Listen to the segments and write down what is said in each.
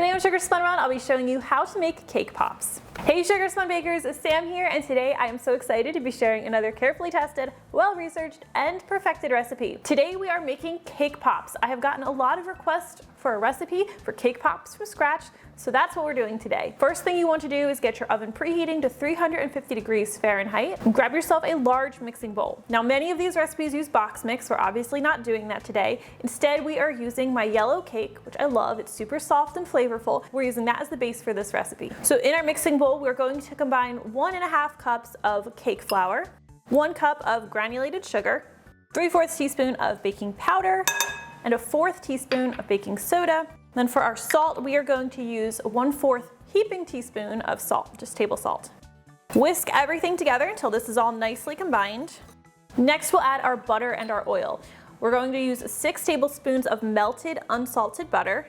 Today on Sugar Spun Run, I'll be showing you how to make cake pops. Hey Sugar Spun Bakers, Sam here, and today I am so excited to be sharing another carefully tested, well-researched, and perfected recipe. Today we are making cake pops. I have gotten a lot of requests for a recipe for cake pops from scratch, so that's what we're doing today. First thing you want to do is get your oven preheating to 350 degrees Fahrenheit and grab yourself a large mixing bowl. Now many of these recipes use box mix. We're obviously not doing that today. Instead we are using my yellow cake, which I love. It's super soft and flavorful. We're using that as the base for this recipe. So in our mixing bowl we're going to combine 1.5 cups of cake flour, 1 cup of granulated sugar, 3/4 teaspoon of baking powder, and a 1/4 teaspoon of baking soda. Then for our salt, we are going to use 1/4 heaping teaspoon of salt, just table salt. Whisk everything together until this is all nicely combined. Next, we'll add our butter and our oil. We're going to use 6 tablespoons of melted unsalted butter.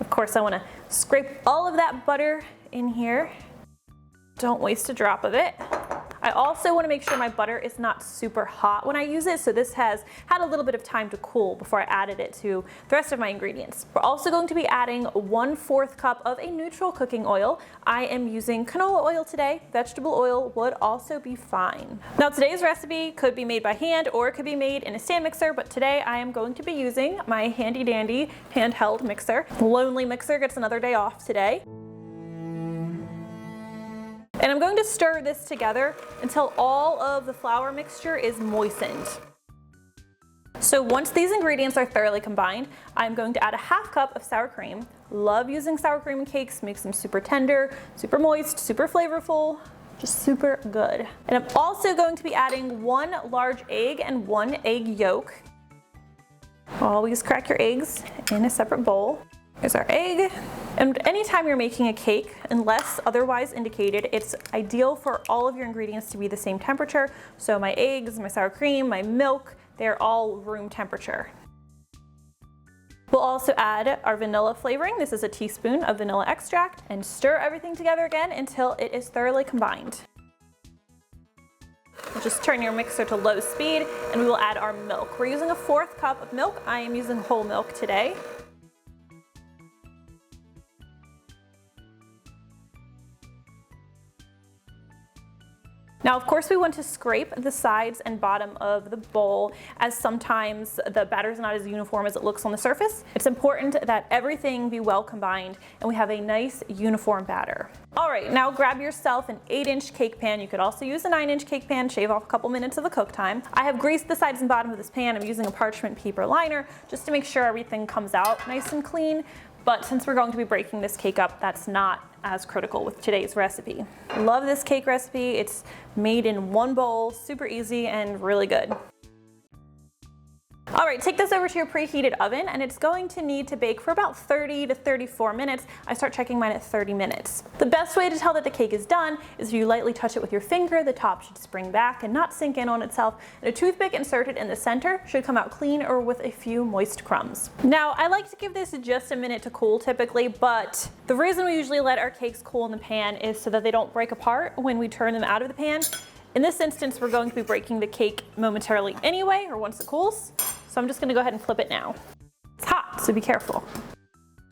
Of course, I want to scrape all of that butter in here. Don't waste a drop of it. I also want to make sure my butter is not super hot when I use it, so this has had a little bit of time to cool before I added it to the rest of my ingredients. We're also going to be adding 1/4 cup of a neutral cooking oil. I am using canola oil today. Vegetable oil would also be fine. Now today's recipe could be made by hand or it could be made in a stand mixer, but today I am going to be using my handy dandy handheld mixer. Lonely mixer gets another day off today. And I'm going to stir this together until all of the flour mixture is moistened. So once these ingredients are thoroughly combined, I'm going to add a 1/2 cup of sour cream. Love using sour cream in cakes, makes them super tender, super moist, super flavorful, just super good. And I'm also going to be adding 1 large egg and 1 egg yolk. Always crack your eggs in a separate bowl. Here's our egg. And anytime you're making a cake, unless otherwise indicated, it's ideal for all of your ingredients to be the same temperature. So my eggs, my sour cream, my milk, they're all room temperature. We'll also add our vanilla flavoring. This is a teaspoon of vanilla extract, and stir everything together again until it is thoroughly combined. Just turn your mixer to low speed and we will add our milk. We're using a 1/4 cup of milk. I am using whole milk today. Now, of course, we want to scrape the sides and bottom of the bowl, as sometimes the batter is not as uniform as it looks on the surface. It's important that everything be well combined and we have a nice uniform batter. All right, now grab yourself an 8-inch cake pan. You could also use a 9-inch cake pan, shave off a couple minutes of the cook time. I have greased the sides and bottom of this pan. I'm using a parchment paper liner just to make sure everything comes out nice and clean. But since we're going to be breaking this cake up, that's not as critical with today's recipe. Love this cake recipe. It's made in 1 bowl, super easy and really good. All right, take this over to your preheated oven and it's going to need to bake for about 30 to 34 minutes. I start checking mine at 30 minutes. The best way to tell that the cake is done is if you lightly touch it with your finger. The top should spring back and not sink in on itself. And a toothpick inserted in the center should come out clean or with a few moist crumbs. Now, I like to give this just a minute to cool typically, but the reason we usually let our cakes cool in the pan is so that they don't break apart when we turn them out of the pan. In this instance, we're going to be breaking the cake momentarily anyway, or once it cools. So I'm just gonna go ahead and flip it now. It's hot, so be careful.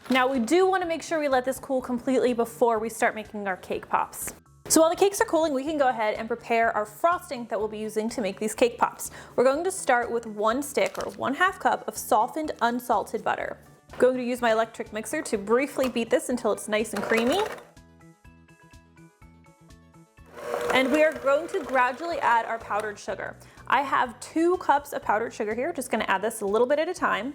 Now we do wanna make sure we let this cool completely before we start making our cake pops. So while the cakes are cooling, we can go ahead and prepare our frosting that we'll be using to make these cake pops. We're going to start with 1 stick or 1/2 cup of softened unsalted butter. I'm going to use my electric mixer to briefly beat this until it's nice and creamy. And we are going to gradually add our powdered sugar. I have 2 cups of powdered sugar here. Just gonna add this a little bit at a time.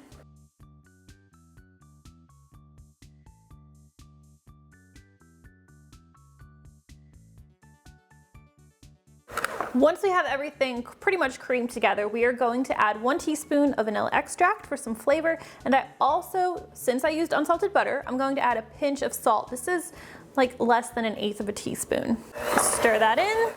Once we have everything pretty much creamed together, we are going to add 1 teaspoon of vanilla extract for some flavor. And I also, since I used unsalted butter, I'm going to add a pinch of salt. This is like less than 1/8 of a teaspoon. Stir that in.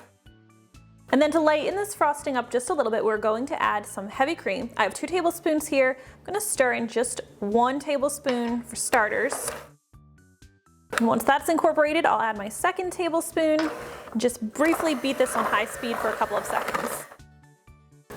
And then to lighten this frosting up just a little bit, we're going to add some heavy cream. I have 2 tablespoons here. I'm gonna stir in just 1 tablespoon for starters. And once that's incorporated, I'll add my 2nd tablespoon and just briefly beat this on high speed for a couple of seconds.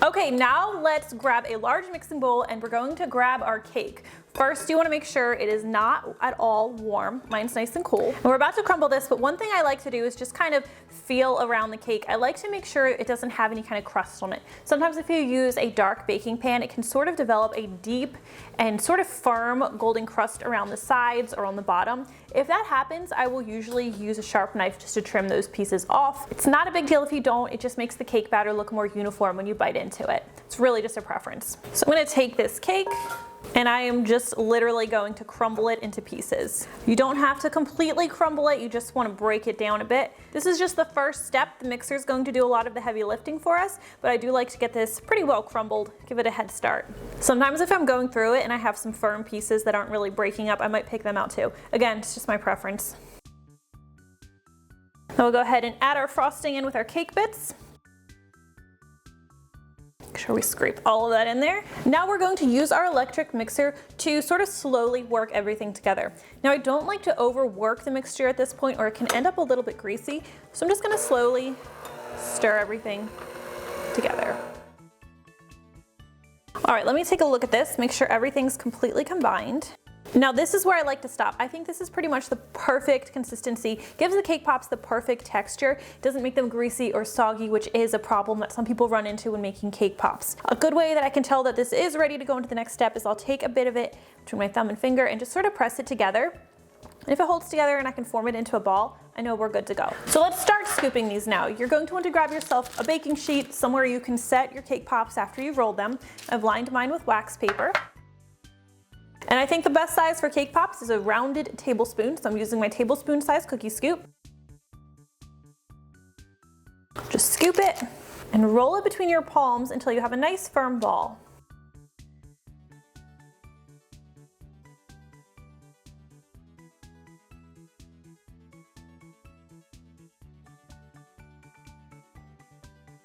Okay, now let's grab a large mixing bowl and we're going to grab our cake. First, you want to make sure it is not at all warm. Mine's nice and cool. And we're about to crumble this, but one thing I like to do is just kind of feel around the cake. I like to make sure it doesn't have any kind of crust on it. Sometimes if you use a dark baking pan, it can sort of develop a deep and sort of firm golden crust around the sides or on the bottom. If that happens, I will usually use a sharp knife just to trim those pieces off. It's not a big deal if you don't, it just makes the cake batter look more uniform when you bite into it. It's really just a preference. So I'm gonna take this cake and I am just literally going to crumble it into pieces. You don't have to completely crumble it, you just want to break it down a bit. This is just the first step. The mixer is going to do a lot of the heavy lifting for us, but I do like to get this pretty well crumbled, give it a head start. Sometimes if I'm going through it and I have some firm pieces that aren't really breaking up, I might pick them out too. Again, it's just my preference. Now we'll go ahead and add our frosting in with our cake bits. Make sure we scrape all of that in there. Now we're going to use our electric mixer to sort of slowly work everything together. Now I don't like to overwork the mixture at this point or it can end up a little bit greasy. So I'm just gonna slowly stir everything together. All right, let me take a look at this, make sure everything's completely combined. Now this is where I like to stop. I think this is pretty much the perfect consistency, gives the cake pops the perfect texture, doesn't make them greasy or soggy, which is a problem that some people run into when making cake pops. A good way that I can tell that this is ready to go into the next step is I'll take a bit of it between my thumb and finger and just sort of press it together. And if it holds together and I can form it into a ball, I know we're good to go. So let's start scooping these now. You're going to want to grab yourself a baking sheet, somewhere you can set your cake pops after you've rolled them. I've lined mine with wax paper. And I think the best size for cake pops is a rounded tablespoon, so I'm using my tablespoon size cookie scoop. Just scoop it and roll it between your palms until you have a nice firm ball.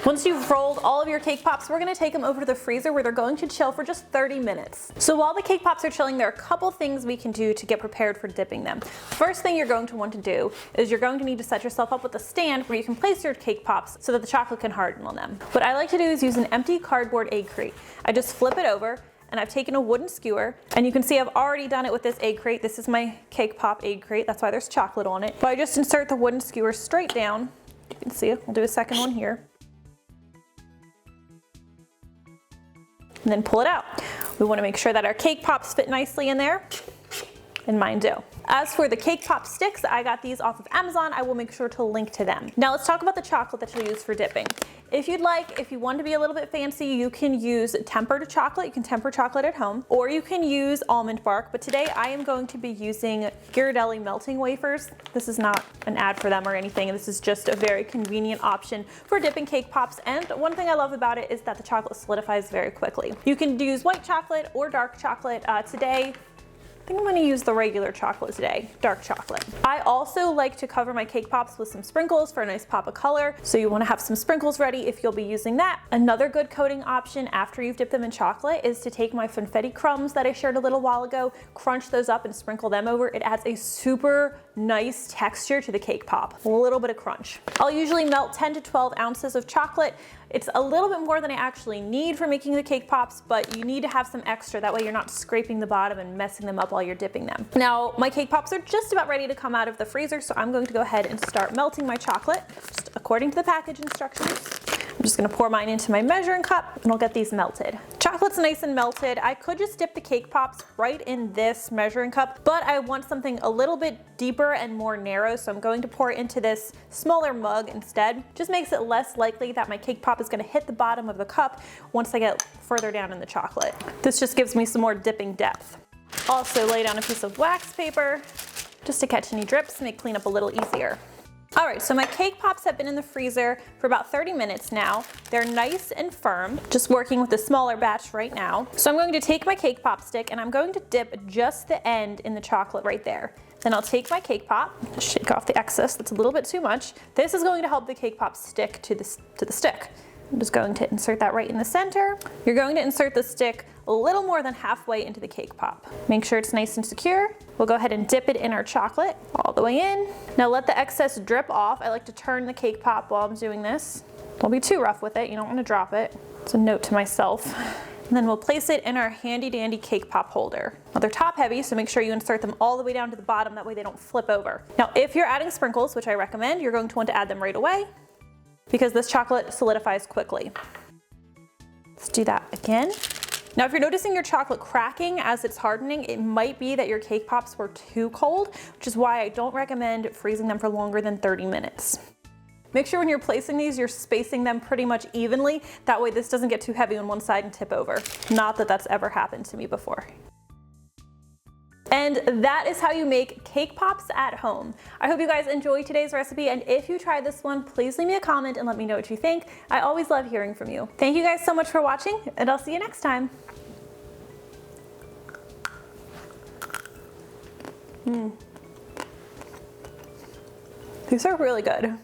Once you've rolled all of your cake pops, we're gonna take them over to the freezer where they're going to chill for just 30 minutes. So while the cake pops are chilling, there are a couple things we can do to get prepared for dipping them. First thing you're going to want to do is you're going to need to set yourself up with a stand where you can place your cake pops so that the chocolate can harden on them. What I like to do is use an empty cardboard egg crate. I just flip it over and I've taken a wooden skewer, and you can see I've already done it with this egg crate. This is my cake pop egg crate, that's why there's chocolate on it. But I just insert the wooden skewer straight down. You can see it, we'll do a second one here. And then pull it out. We want to make sure that our cake pops fit nicely in there, and mine do. As for the cake pop sticks, I got these off of Amazon. I will make sure to link to them. Now let's talk about the chocolate that you'll use for dipping. If you'd like, if you want to be a little bit fancy, you can use tempered chocolate. You can temper chocolate at home, or you can use almond bark. But today I am going to be using Ghirardelli melting wafers. This is not an ad for them or anything. This is just a very convenient option for dipping cake pops. And one thing I love about it is that the chocolate solidifies very quickly. You can use white chocolate or dark chocolate. Today, I think I'm going to use the regular chocolate today, dark chocolate. I also like to cover my cake pops with some sprinkles for a nice pop of color, so you want to have some sprinkles ready if you'll be using that. Another good coating option after you've dipped them in chocolate is to take my funfetti crumbs that I shared a little while ago, crunch those up and sprinkle them over. It adds a super nice texture to the cake pop, a little bit of crunch. I'll usually melt 10 to 12 ounces of chocolate. It's a little bit more than I actually need for making the cake pops, but you need to have some extra. That way you're not scraping the bottom and messing them up while you're dipping them. Now, my cake pops are just about ready to come out of the freezer, so I'm going to go ahead and start melting my chocolate, just according to the package instructions. I'm just gonna pour mine into my measuring cup and I'll get these melted. Chocolate's nice and melted. I could just dip the cake pops right in this measuring cup, but I want something a little bit deeper and more narrow, so I'm going to pour it into this smaller mug instead. Just makes it less likely that my cake pop is gonna hit the bottom of the cup once I get further down in the chocolate. This just gives me some more dipping depth. Also lay down a piece of wax paper just to catch any drips, make cleanup a little easier. All right, so my cake pops have been in the freezer for about 30 minutes now. They're nice and firm, just working with a smaller batch right now. So I'm going to take my cake pop stick and I'm going to dip just the end in the chocolate right there. Then I'll take my cake pop, shake off the excess, that's a little bit too much. This is going to help the cake pop stick to the stick. I'm just going to insert that right in the center. You're going to insert the stick a little more than halfway into the cake pop. Make sure it's nice and secure. We'll go ahead and dip it in our chocolate all the way in. Now let the excess drip off. I like to turn the cake pop while I'm doing this. Don't be too rough with it, you don't want to drop it. It's a note to myself. And then we'll place it in our handy dandy cake pop holder. Now they're top heavy, so make sure you insert them all the way down to the bottom, that way they don't flip over. Now if you're adding sprinkles, which I recommend, you're going to want to add them right away because this chocolate solidifies quickly. Let's do that again. Now if you're noticing your chocolate cracking as it's hardening, it might be that your cake pops were too cold, which is why I don't recommend freezing them for longer than 30 minutes. Make sure when you're placing these, you're spacing them pretty much evenly. That way this doesn't get too heavy on one side and tip over. Not that that's ever happened to me before. And that is how you make cake pops at home. I hope you guys enjoyed today's recipe, and if you tried this one, please leave me a comment and let me know what you think. I always love hearing from you. Thank you guys so much for watching, and I'll see you next time. These are really good.